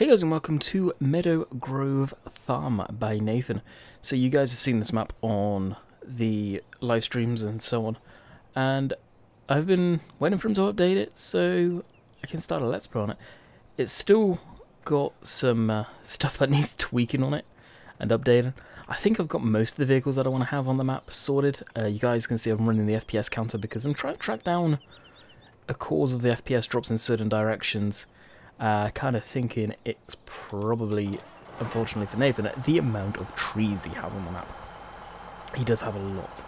Hey guys and welcome to Meadow Grove Farm by Nathan. So you guys have seen this map on the live streams and so on, and I've been waiting for him to update it so I can start a let's play on it. It's still got some stuff that needs tweaking on it and updating. I think I've got most of the vehicles that I want to have on the map sorted. You guys can see I'm running the FPS counter because I'm trying to track down a cause of the FPS drops in certain directions. Kind of thinking it's probably, unfortunately for Nathan, the amount of trees he has on the map. He does have a lot.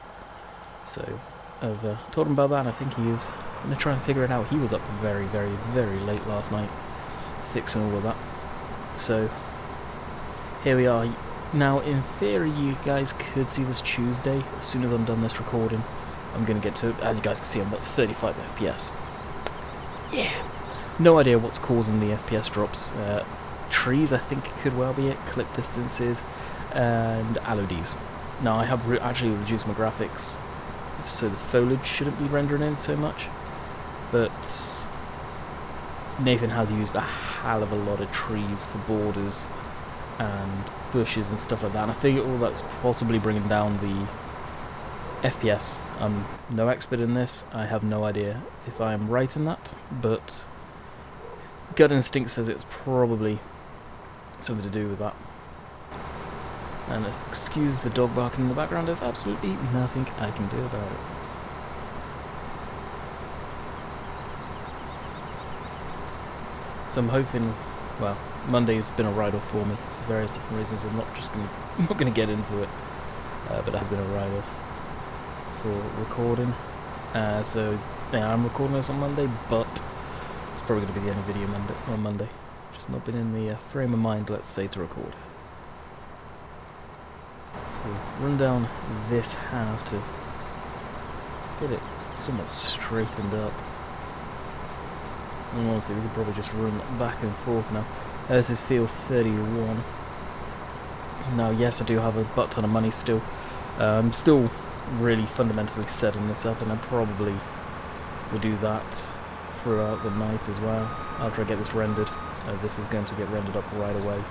So, I've told him about that and I think he is going to try and figure it out. He was up very, very, very late last night, fixing all of that. So, here we are. Now, in theory, you guys could see this Tuesday. As soon as I'm done this recording, I'm going to get to it. As you guys can see, I'm at 35 FPS. Yeah. No idea what's causing the FPS drops. Trees, I think, could well be it. Clip distances and LODs. Now, I have actually reduced my graphics, so the foliage shouldn't be rendering in so much. But Nathan has used a hell of a lot of trees for borders and bushes and stuff like that. And I think all that's possibly bringing down the FPS. I'm no expert in this. I have no idea if I am right in that, but gut instinct says it's probably something to do with that. And excuse the dog barking in the background, there's absolutely nothing I can do about it. So I'm hoping, well, Monday's been a write-off for me for various different reasons. I'm not gonna get into it, but it has been a write-off for recording. So yeah, I'm recording this on Monday, but it's probably going to be the end of video on Monday. Just not been in the frame of mind, let's say, to record. So run down this half to get it somewhat straightened up. And honestly, we could probably just run back and forth now. This is field 31. Now, yes, I do have a butt ton of money still. I'm still really fundamentally setting this up, and I probably will do that throughout the night as well. After I get this rendered, this is going to get rendered up right away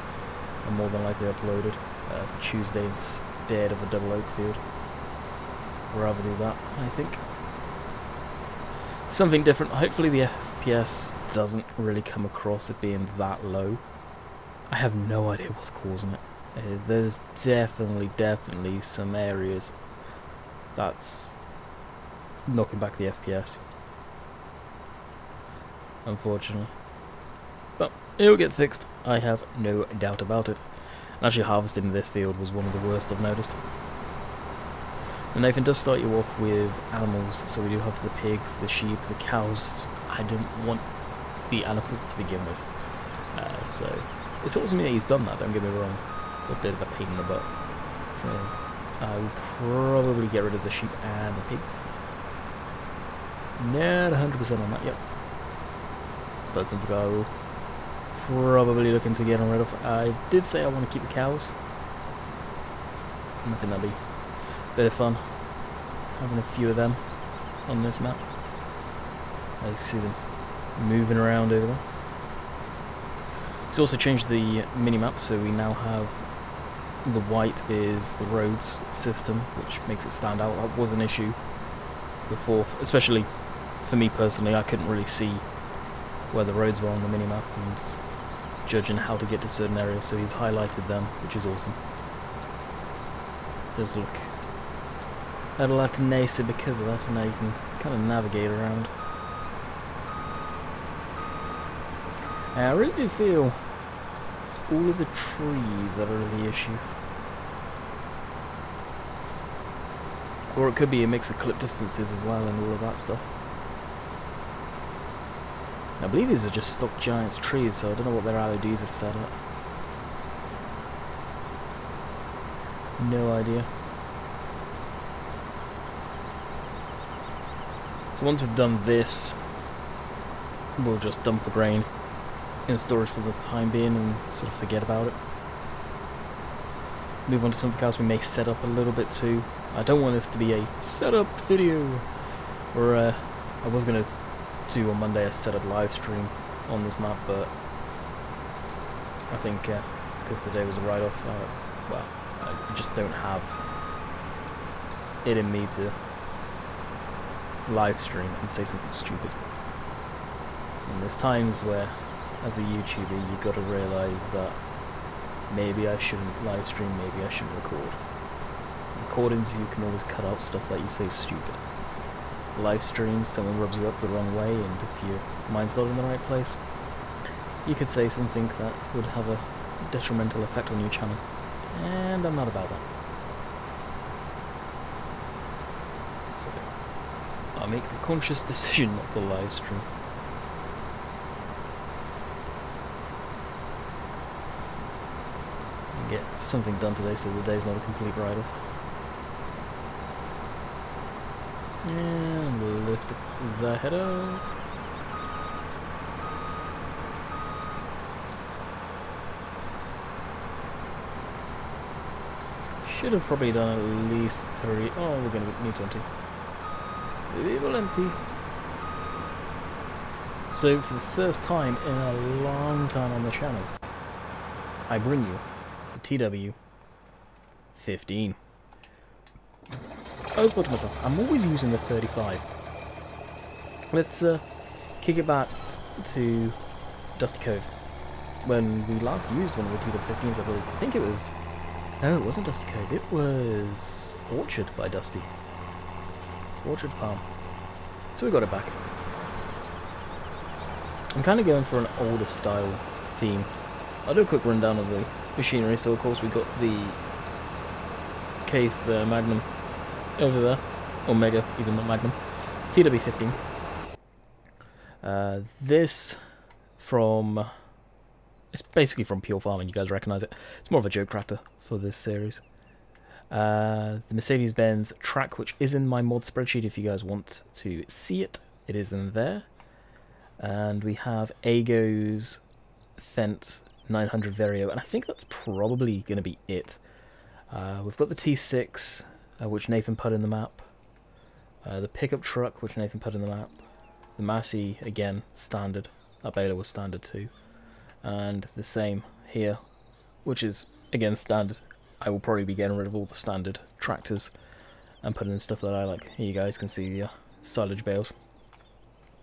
and more than likely uploaded for Tuesday instead of a double oak field. We'll rather do that, I think. Something different. Hopefully the FPS doesn't really come across it being that low. I have no idea what's causing it. There's definitely some areas that's knocking back the FPS, unfortunately. But it'll get fixed, I have no doubt about it. And actually harvesting in this field was one of the worst I've noticed. And Nathan does start you off with animals, so we do have the pigs, the sheep, the cows. I don't want the animals to begin with. So it's awesome that he's done that, don't get me wrong. A bit of a pain in the butt. So I will probably get rid of the sheep and the pigs. Not 100% on that yet. But something I will probably looking to get rid of. I did say I want to keep the cows. I think that'd be a bit of fun, having a few of them on this map. I see them moving around over there. He's also changed the mini-map, so we now have the white is the roads system, which makes it stand out. That was an issue before, especially for me personally. I couldn't really see where the roads were on the minimap and judging how to get to certain areas, so he's highlighted them, which is awesome. It does look a lot nicer because of that, and now you can kind of navigate around. And I really do feel it's all of the trees that are the issue. Or it could be a mix of clip distances as well and all of that stuff. I believe these are just stock giants trees, so I don't know what their LODs are set at. No idea. So once we've done this, we'll just dump the grain in storage for the time being and sort of forget about it. Move on to something else we may set up a little bit too. I don't want this to be a setup video, or I was going to do on Monday a setup live stream on this map, but I think because today was a write-off, well, I just don't have it in me to live stream and say something stupid. And there's times where, as a YouTuber, you got to realise that maybe I shouldn't live stream, maybe I shouldn't record. Recordings, you can always cut out stuff that you say is stupid. Live stream, someone rubs you up the wrong way, and if your mind's not in the right place, you could say something that would have a detrimental effect on your channel. And I'm not about that. So, I'll make the conscious decision not to live stream. And get something done today so the day's not a complete write-off. And lift the head up. Should have probably done at least 3. Oh, we're going to need to empty. We will empty. So, for the first time in a long time on the channel, I bring you the TW-15. I was thought to myself, I'm always using the 35. Let's kick it back to Dusty Cove. When we last used one of the TW-15s, I believe. I think it was... No, it wasn't Dusty Cove. It was Orchard by Dusty. Orchard Farm. So we got it back. I'm kind of going for an older style theme. I'll do a quick rundown of the machinery. So of course we got the Case Magnum over there, or Mega, even not Magnum. TW-15. This from... It's basically from Pure Farming, you guys recognise it. It's more of a joke tractor for this series. The Mercedes-Benz track, which is in my mod spreadsheet if you guys want to see it. It is in there. And we have Ago's Fendt 900 Vario, and I think that's probably going to be it. We've got the T6, which Nathan put in the map. The pickup truck, which Nathan put in the map. The Massey, again, standard. That baler was standard too. And the same here, which is, again, standard. I will probably be getting rid of all the standard tractors and putting in stuff that I like. Here you guys can see the silage bales,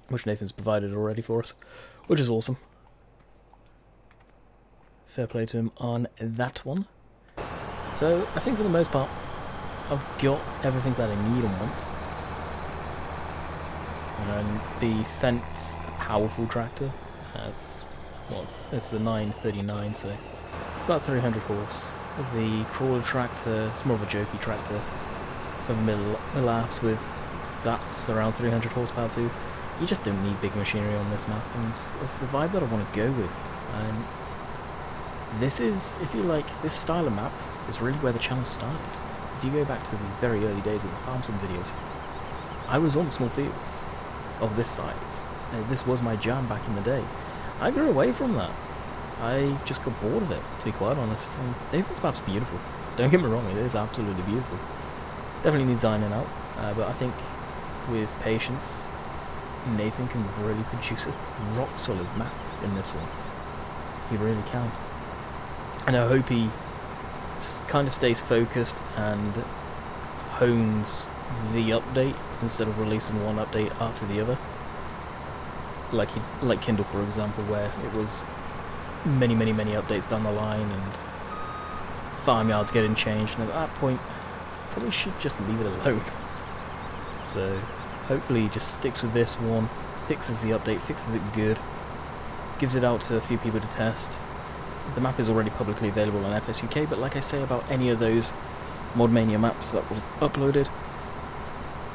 which Nathan's provided already for us, which is awesome. Fair play to him on that one. So, I think for the most part, I've got everything that I need and want. And the Fendt's a powerful tractor. It's, well, it's the 939, so it's about 300 horse. The crawler tractor, it's more of a jokey tractor. Of mid-laughs with, that's around 300 horsepower too. You just don't need big machinery on this map, and that's the vibe that I want to go with. And this is, if you like, this style of map is really where the channel started. If you go back to the very early days of the Farm Sim videos, I was on small fields of this size. This was my jam back in the day. I grew away from that. I just got bored of it, to be quite honest. And David's map's beautiful. Don't get me wrong, it is absolutely beautiful. Definitely needs ironing out, but I think with patience, Nathan can really produce a rock solid map in this one. He really can. And I hope he kind of stays focused and hones the update instead of releasing one update after the other. Like Kindle, for example, where it was many updates down the line and farmyards getting changed, and at that point probably should just leave it alone. So hopefully he just sticks with this one, fixes the update, fixes it good, gives it out to a few people to test. The map is already publicly available on FSUK, but like I say about any of those Modmania maps that were uploaded,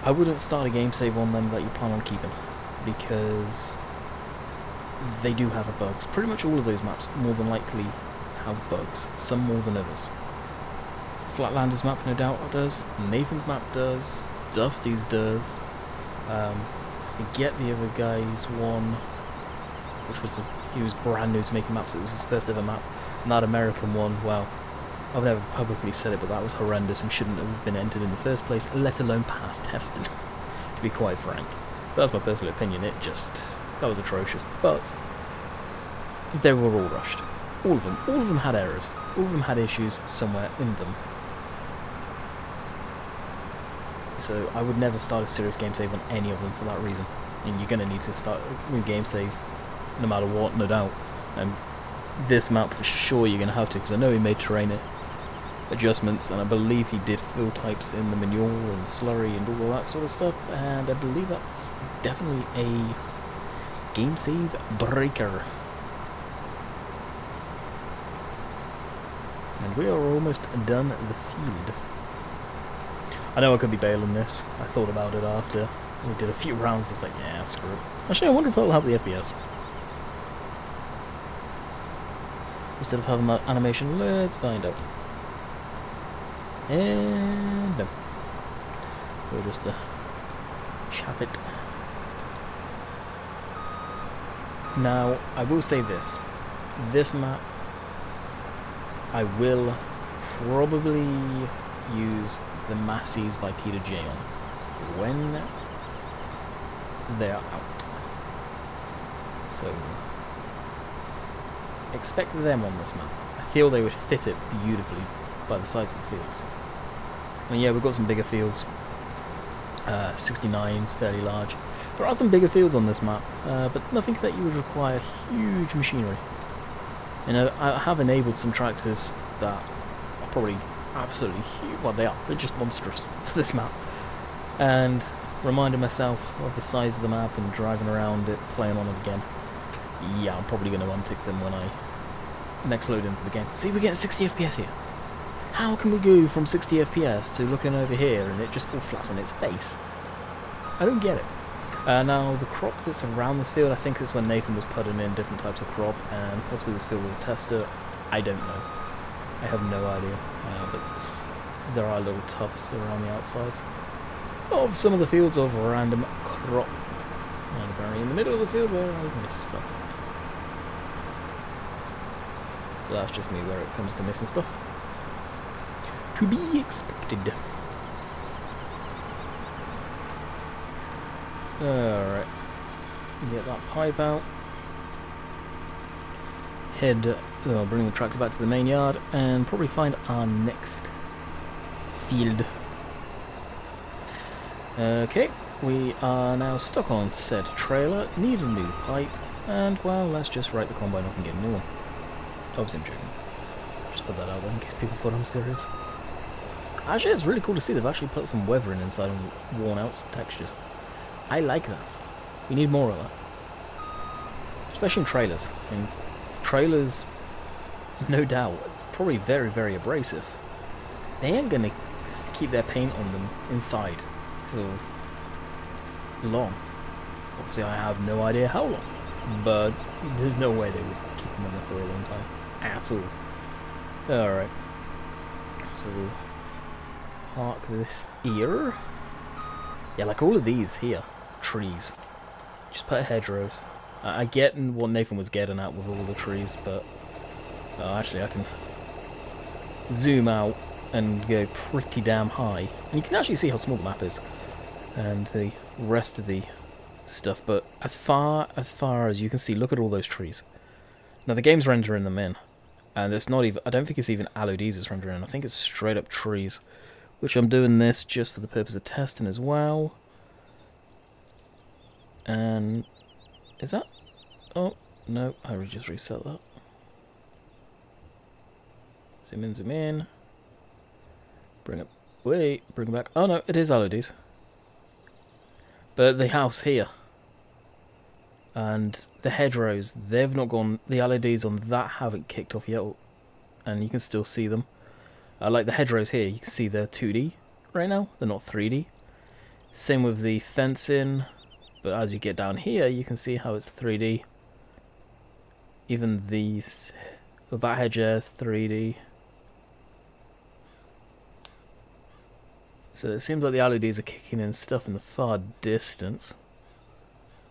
I wouldn't start a game save on them that you plan on keeping, because they do have bugs. Pretty much all of those maps more than likely have bugs, some more than others. Flatlander's map no doubt does, Nathan's map does, Dusty's does, I forget the other guy's one, which was he was brand new to making maps, it was his first ever map, and that American one, well, I've never publicly said it, but that was horrendous and shouldn't have been entered in the first place, let alone pass testing, to be quite frank. But that's my personal opinion, that was atrocious, but they were all rushed. All of them had errors. All of them had issues somewhere in them. So I would never start a serious game save on any of them for that reason. And you're going to need to start a new game save no matter what, no doubt. And this map for sure you're going to have to, because I know he made terrain adjustments, and I believe he did fill types in the manure and slurry and all of that sort of stuff, and I believe that's definitely a game save breaker. And we are almost done the field. I know I could be bailing this. I thought about it after we did a few rounds. It's like, yeah, screw it. Actually, I wonder if that'll help the FPS. Instead of having that animation, let's find out. And no. We'll just chaff it. Now, I will say this. This map, I will probably use the Massies by Peter J on when they're out. So, expect them on this map. I feel they would fit it beautifully by the size of the fields. I mean, yeah, we've got some bigger fields. 69's fairly large. There are some bigger fields on this map, but nothing that you would require huge machinery. You know, I have enabled some tractors that are probably absolutely huge. Well, they are. They're just monstrous for this map. And reminded myself of the size of the map and driving around it, playing on it again. Yeah, I'm probably going to untick them when I next load into the game. See, we're getting 60 FPS here. How can we go from 60 FPS to looking over here and it just fall flat on its face? I don't get it. Now, the crop that's around this field, I think that's when Nathan was putting in different types of crop, and possibly this field was a tester. I don't know. I have no idea. But there are little tufts around the outsides of some of the fields of random crop. And apparently in the middle of the field where I've missed stuff. But that's just me where it comes to missing stuff. To be expected. Alright. Get that pipe out. Head, bring the tractor back to the main yard and probably find our next field. Okay, we are now stuck on said trailer, need a new pipe, and well, let's just write the combine off and get a new one. Obviously I'm joking. Just put that out there in case people thought I'm serious. Actually, it's really cool to see they've actually put some weathering inside and worn out some textures. I like that. We need more of that. Especially in trailers. In trailers, no doubt, it's probably very, very abrasive. They ain't gonna keep their paint on them inside for long. Obviously, I have no idea how long, but there's no way they would keep them on there for a long time. At all. Alright. So, park this here. Yeah, like all of these here. Trees. Just put hedgerows. I get what Nathan was getting at with all the trees, but actually I can zoom out and go pretty damn high. And you can actually see how small the map is and the rest of the stuff, but as far as you can see, look at all those trees. Now the game's rendering them in, and it's not even, I don't think it's even LODs it's rendering in, I think it's straight up trees, which I'm doing this just for the purpose of testing as well. And is that? Oh no, I would just reset that. Zoom in, zoom in. Bring it. Wait, bring it back. Oh no, it is LODs. But the house here and the hedgerows, they've not gone. The LODs on that haven't kicked off yet, and you can still see them. Like the hedgerows here, you can see they're 2D right now. They're not 3D. Same with the fencing. But as you get down here, you can see how it's 3D. Even these, that hedge there is 3D. So it seems like the LEDs are kicking in stuff in the far distance.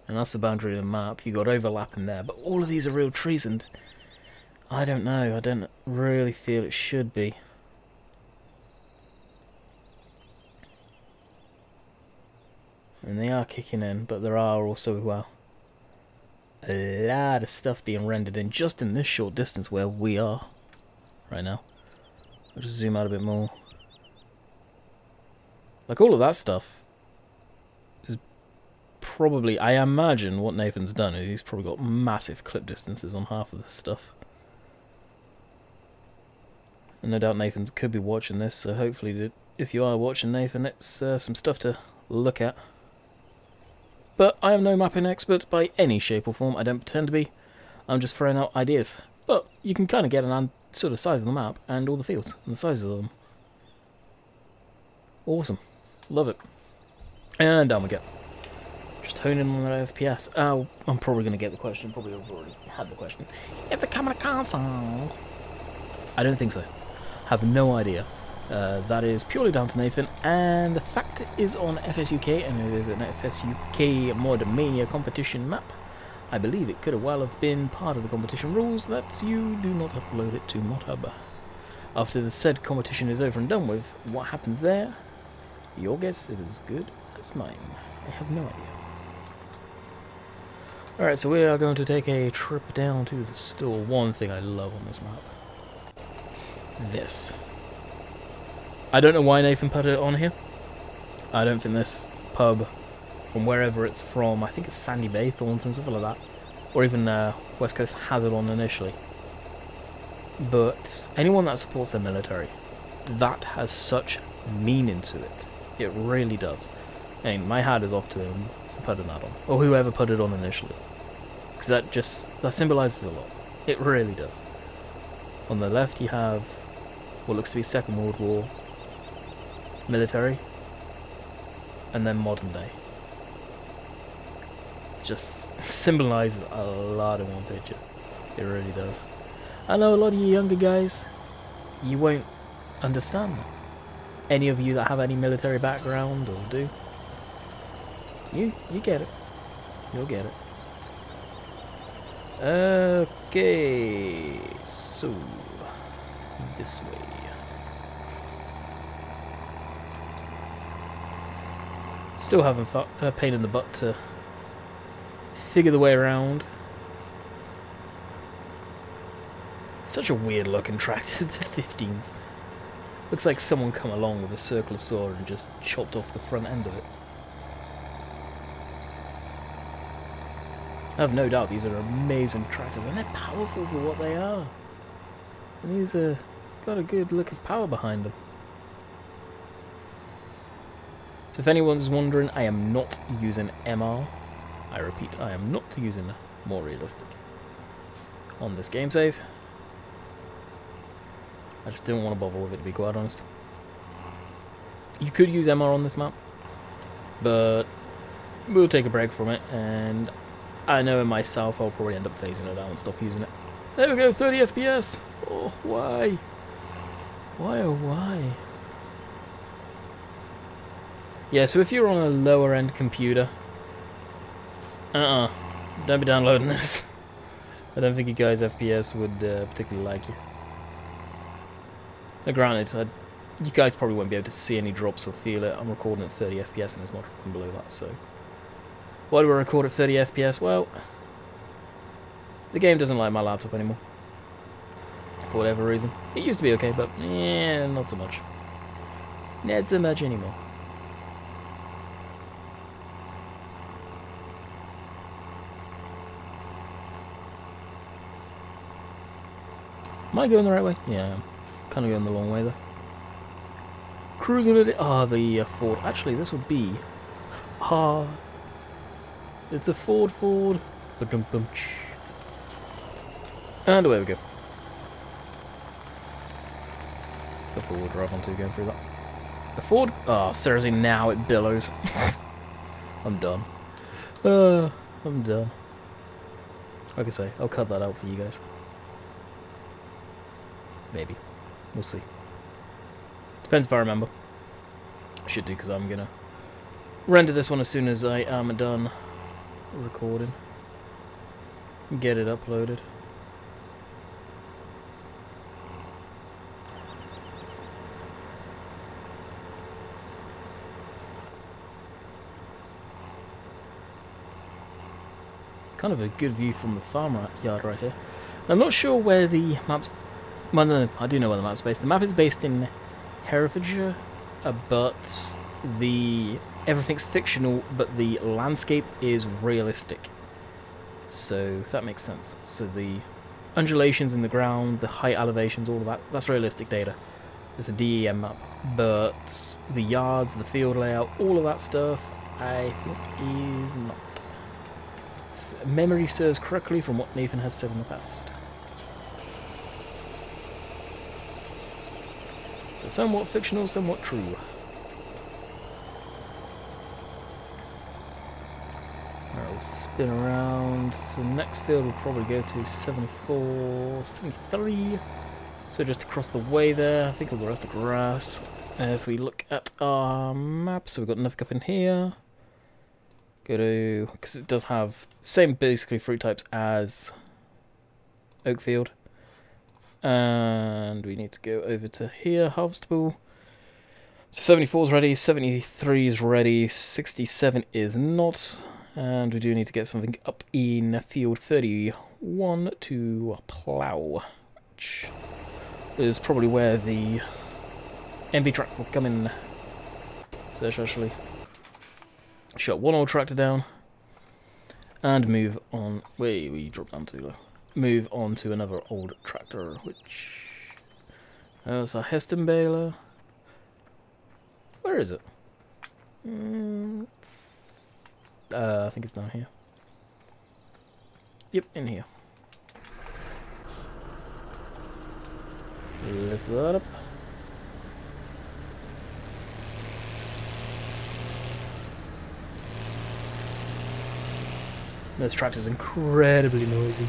And that's the boundary of the map. You got overlap in there, but all of these are real trees, and I don't know. I don't really feel it should be. And they are kicking in, but there are also, well, a lot of stuff being rendered in just in this short distance where we are right now. I'll just zoom out a bit more. Like, all of that stuff is probably, I imagine what Nathan's done is he's probably got massive clip distances on half of this stuff. And no doubt Nathan could be watching this, so hopefully if you are watching, Nathan, it's some stuff to look at. But I am no mapping expert by any shape or form. I don't pretend to be. I'm just throwing out ideas. But you can kind of get an sort of size of the map and all the fields and the sizes of them. Awesome. Love it. And down we go. Just honing on that FPS. Oh, I'm probably going to get the question. Probably I've already had the question. It's a camera console. I don't think so. Have no idea. That is purely down to Nathan, and the fact is on FSUK, and it is an FSUK Mod Mania competition map. I believe it could well have been part of the competition rules that you do not upload it to ModHub. After the said competition is over and done with, what happens there? Your guess is as good as mine. I have no idea. Alright, so we are going to take a trip down to the store. One thing I love on this map. This. I don't know why Nathan put it on here. I don't think this pub, from wherever it's from, I think it's Sandy Bay, Thornton, something like that, or even West Coast, has it on initially. But anyone that supports their military, that has such meaning to it. It really does. I mean, my hat is off to him for putting that on, or whoever put it on initially, because that symbolises a lot. It really does. On the left you have what looks to be Second World War military, and then modern day. It just symbolises a lot in one picture. It really does. I know a lot of you younger guys, you won't understand that. Any of you that have any military background or do, you get it. You'll get it. Okay, so this way. Still having a pain in the butt to figure the way around. Such a weird looking tractor, the 15s. Looks like someone come along with a circular saw and just chopped off the front end of it. I have no doubt these are amazing tractors, and they're powerful for what they are. And these got a good look of power behind them. So if anyone's wondering, I am not using MR. I repeat, I am not using more realistic on this game save. I just didn't want to bother with it, to be quite honest. You could use MR on this map, but we'll take a break from it, and I know in myself I'll probably end up phasing it out and stop using it. There we go, 30 FPS! Oh, why? Why oh why? Yeah, so if you're on a lower end computer, don't be downloading this. I don't think you guys FPS would particularly like you. Now granted, you guys probably won't be able to see any drops or feel it. I'm recording at 30 FPS and it's not dropping below that, so... Why do I record at 30 FPS? Well, the game doesn't like my laptop anymore. For whatever reason. It used to be okay, but yeah, not so much. Not so much anymore. Am I going the right way? Yeah, I'm kind of going the long way though. Cruising it. Ah, the Ford. Actually, this would be. It's a Ford. And away we go. The Ford drive on to going through that. The Ford. Ah, seriously, now it billows. I'm done. I'm done. Like I say, I'll cut that out for you guys. Maybe. We'll see. Depends if I remember. I should do, because I'm going to render this one as soon as I am done recording. Get it uploaded. kind of a good view from the farm yard right here. I'm not sure where the map's... Well, no, I do know where the map's based. The map is based in Herefordshire, but everything's fictional, but the landscape is realistic. So, if that makes sense. So the undulations in the ground, the height elevations, all of that, that's realistic data. It's a DEM map. But the yards, the field layout, all of that stuff, I think is not. If memory serves correctly from what Nathan has said in the past. So somewhat fictional, somewhat true. Alright, we'll spin around. So the next field will probably go to 74, 73. So just across the way there, I think all the rest of grass. If we look at our map, so we've got nothing up in here. Go to, because it does have same basically fruit types as Oakfield. And we need to go over to here, harvestable. So 74 is ready, 73 is ready, 67 is not. And we do need to get something up in field 31 to plough. Which is probably where the MB track will come in. So let's actually shut one old tractor down. And move on. Wait, we dropped down too low. Move on to another old tractor, which... That's a Heston baler. Where is it? I think it's down here. Yep, in here. Lift that up. This tractor's incredibly noisy.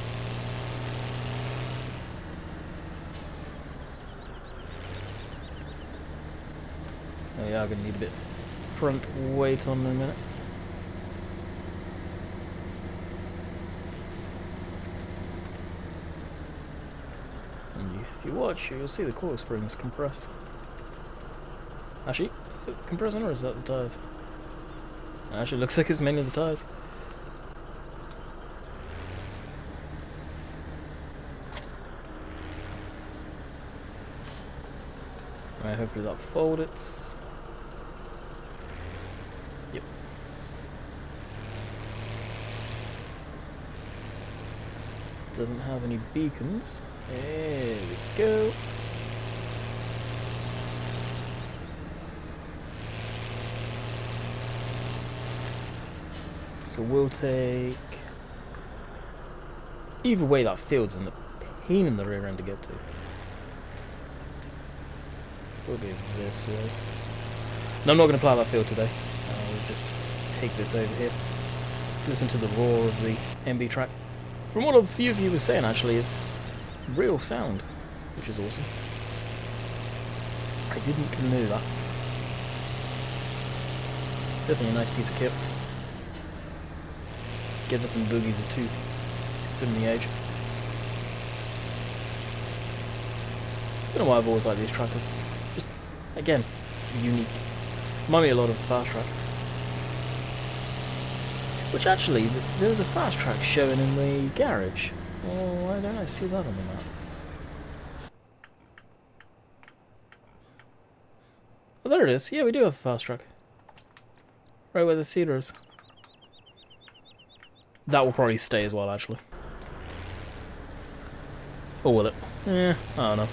Oh yeah, I'm gonna need a bit front weight on in a minute. And if you watch, you'll see the coil springs compress. Actually, is it compressing or is that the tyres? Actually, it looks like it's mainly the tyres. Right, hopefully that'll fold it. Yep. This doesn't have any beacons. There we go. So we'll take... Either way, that field's in the pain in the rear end to get to. We'll go this way. No, I'm not going to plough that field today. We'll just take this over here. Listen to the roar of the MB track. From what a few of you were saying, actually, it's real sound, which is awesome. I didn't know that. Definitely a nice piece of kit. Gets up in boogies too, considering the age. I don't know why I've always liked these tractors. Just, again, unique. Remind me a lot of Fast Track. Which actually, there was a Fast Track showing in the garage. Oh, why don't I see that on the map? Oh, there it is. Yeah, we do have a Fast Track. Right where the cedar is. That will probably stay as well, actually. Or will it? Yeah, I don't know.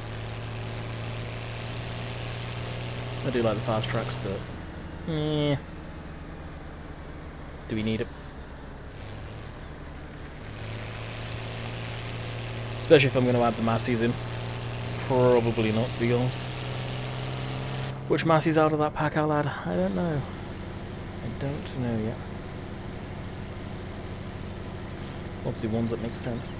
I do like the Fast Tracks, but... do we need it? Especially if I'm going to add the Massies in. Probably not, to be honest. Which Massies out of that pack I'll add? I don't know. I don't know yet. Obviously ones that make sense.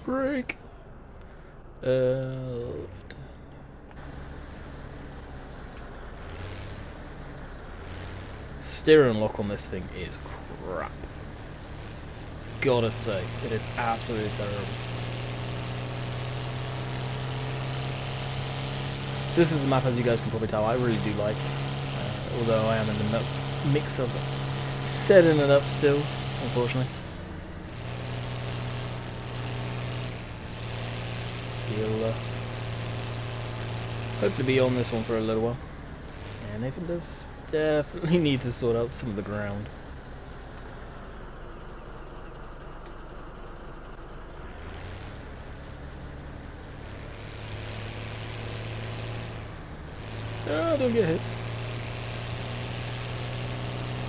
Brake. Left. Steering lock on this thing is crap. Gotta say, it is absolutely terrible. So this is a map, as you guys can probably tell, I really do like. Although I am in the mix of setting it up still, unfortunately. He'll hopefully be on this one for a little while. And Nathan does definitely need to sort out some of the ground. Oh, don't get hit.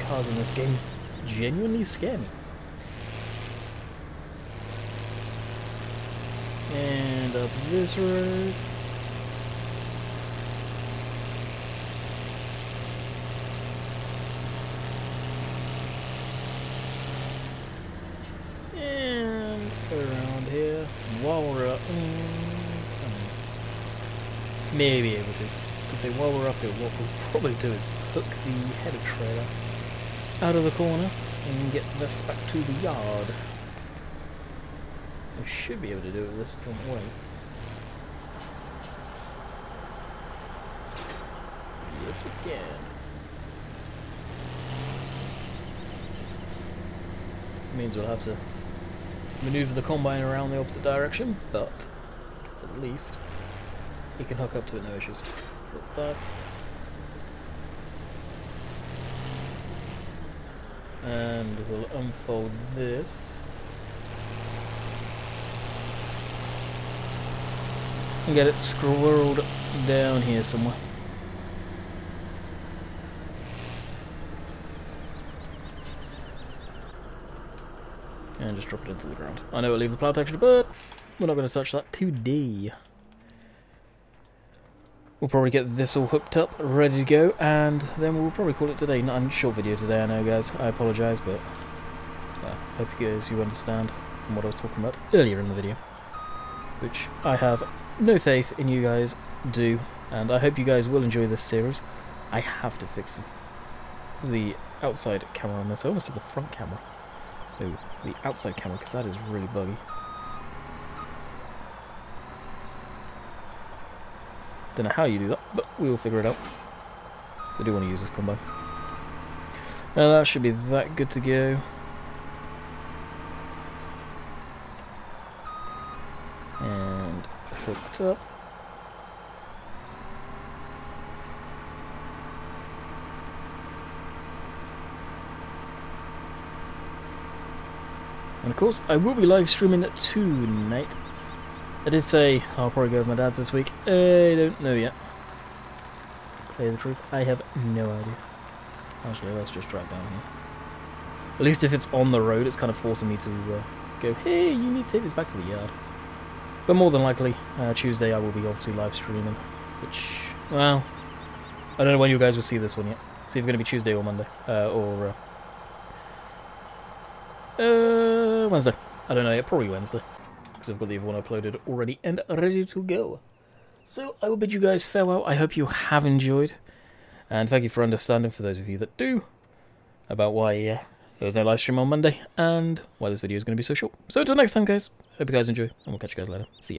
Cars in this game genuinely scare me. And up this road. And around here. While we're up. May be able to. I was going to say, while we're up here, what we'll probably do is hook the header trailer out of the corner and get this back to the yard. We should be able to do it this front way. Yes, we can. Means we'll have to maneuver the combine around the opposite direction, but at least you can hook up to it, no issues. Put that. And we'll unfold this. And get it squirreled down here somewhere. And just drop it into the ground. I know we'll leave the plow texture, but we're not going to touch that today. We'll probably get this all hooked up, ready to go, and then we'll probably call it today. Not a short video today, I know, guys. I apologise, but I hope you understand from what I was talking about earlier in the video. Which I have no faith in you guys do, and I hope you guys will enjoy this series. I have to fix the outside camera on this. I almost said the front camera. No, the outside camera, because that is really buggy. Don't know how you do that, but we will figure it out. So I do want to use this combo. Now that should be that good to go. And hooked up. And of course, I will be live streaming tonight. I did say I'll probably go with my dad's this week. I don't know yet. Tell you the truth, I have no idea. Actually, let's just drive down here. At least if it's on the road, it's kind of forcing me to go, hey, you need to take this back to the yard. But more than likely, Tuesday I will be obviously live streaming. Which, well, I don't know when you guys will see this one yet. See if it's going to be Tuesday or Monday. Or Wednesday. I don't know yet, probably Wednesday. Because I've got the other one uploaded already and ready to go. So I will bid you guys farewell. I hope you have enjoyed. And thank you for understanding, for those of you that do, about why there was no live stream on Monday and why this video is going to be so short. So until next time, guys, hope you guys enjoy, and we'll catch you guys later. See ya.